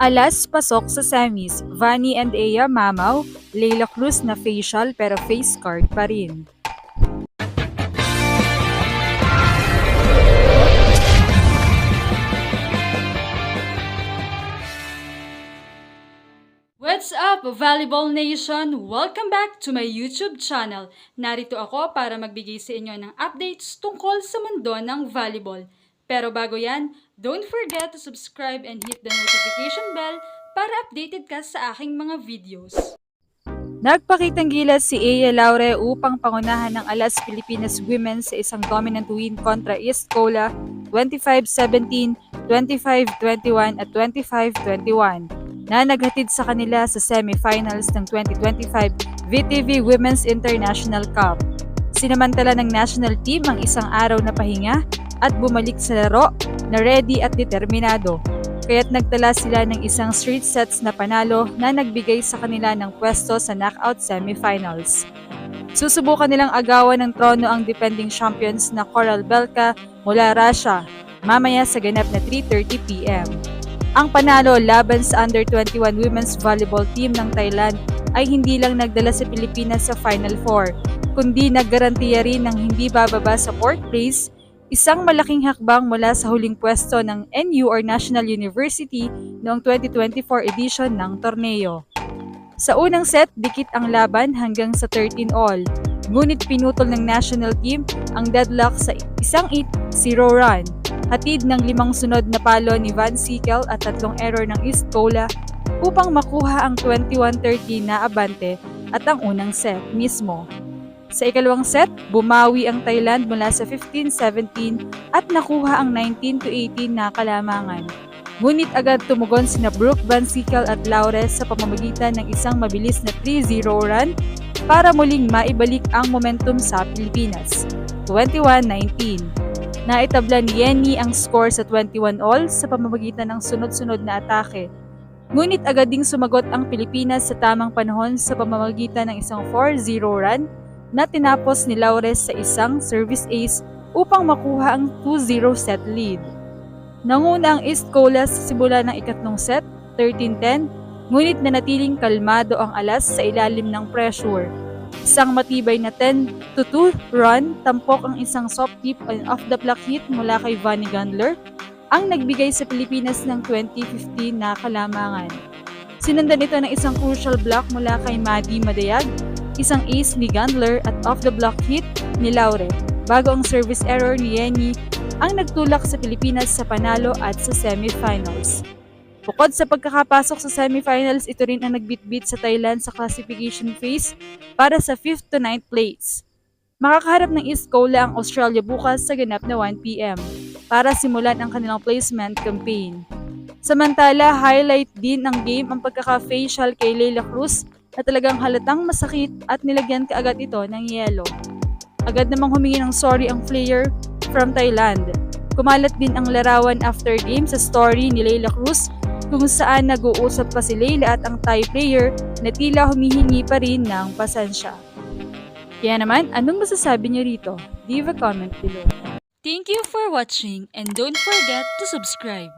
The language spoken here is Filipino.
Alas pasok sa semis, Vanny and Aya mamaw, Leila Cruz na facial pero face card pa rin. What's up, Volleyball Nation? Welcome back to my YouTube channel. Narito ako para magbigay sa inyo ng updates tungkol sa mundo ng volleyball. Pero bago yan, don't forget to subscribe and hit the notification bell para updated ka sa aking mga videos. Nagpakitang gilas si Aya Laure upang pangunahan ng Alas Pilipinas Women sa isang dominant win kontra East Cola 25-17, 25-21 at 25-21 na naghatid sa kanila sa semifinals ng 2025 VTV Women's International Cup. Sinamantala ng national team ang isang araw na pahinga at bumalik sa laro na ready at determinado. Kaya't nagtala sila ng isang straight sets na panalo na nagbigay sa kanila ng pwesto sa knockout semifinals. Susubukan nilang agawan ng trono ang defending champions na Coral Belka mula Russia mamaya sa ganap na 3:30 p.m. Ang panalo laban sa under-21 women's volleyball team ng Thailand ay hindi lang nagdala sa Pilipinas sa Final Four, kundi naggarantiya rin ng hindi bababa sa fourth place, isang malaking hakbang mula sa huling pwesto ng NU or National University noong 2024 edition ng torneo. Sa unang set, dikit ang laban hanggang sa 13-all, ngunit pinutol ng national team ang deadlock sa isang 8-0 run. Hatid ng 5 sunod na palo ni Van Sickle at 3 error ng East Cola upang makuha ang 21-30 na abante at ang unang set mismo. Sa ikalawang set, bumawi ang Thailand mula sa 15-17 at nakuha ang 19-18 na kalamangan. Ngunit agad tumugon sina Brooke Van Sickle at Laure sa pamamagitan ng isang mabilis na 3-0 run para muling maibalik ang momentum sa Pilipinas. 21-19. Naitabla ni Yenny ang score sa 21-all sa pamamagitan ng sunod-sunod na atake. Ngunit agad ding sumagot ang Pilipinas sa tamang panahon sa pamamagitan ng isang 4-0 run na tinapos ni Laure sa isang service ace upang makuha ang 2-0 set lead. Nanguna ang East Cola sa simula ng ikatlong set, 13-10, ngunit nanatiling kalmado ang Alas sa ilalim ng pressure. Isang matibay na 10-2 run, tampok ang isang soft tip and off-the-block hit mula kay Vanny Gundler, ang nagbigay sa Pilipinas ng 20-15 na kalamangan. Sinundan ito ng isang crucial block mula kay Maddie Madayag, isang ace ni Gundler at off-the-block hit ni Laure, bago ang service error ni Yenny ang nagtulak sa Pilipinas sa panalo at sa semifinals. Bukod sa pagkakapasok sa semifinals, ito rin ang nagbitbit sa Thailand sa classification phase para sa 5th to 9th place. Makakaharap ng East Cola ang Australia bukas sa ganap na 1 p.m. para simulan ang kanilang placement campaign. Samantala, highlight din ng game ang pagkaka-facial kay Leila Cruz na talagang halatang masakit at nilagyan kaagad ito ng yelo. Agad namang humingi ng sorry ang player from Thailand. Kumalat din ang larawan after game sa story ni Leila Cruz kung saan nag-uusap pa si Leila at ang Thai player na tila humihingi pa rin ng pasensya. Kaya naman, anong masasabi niyo rito? Leave a comment below. Thank you for watching and don't forget to subscribe.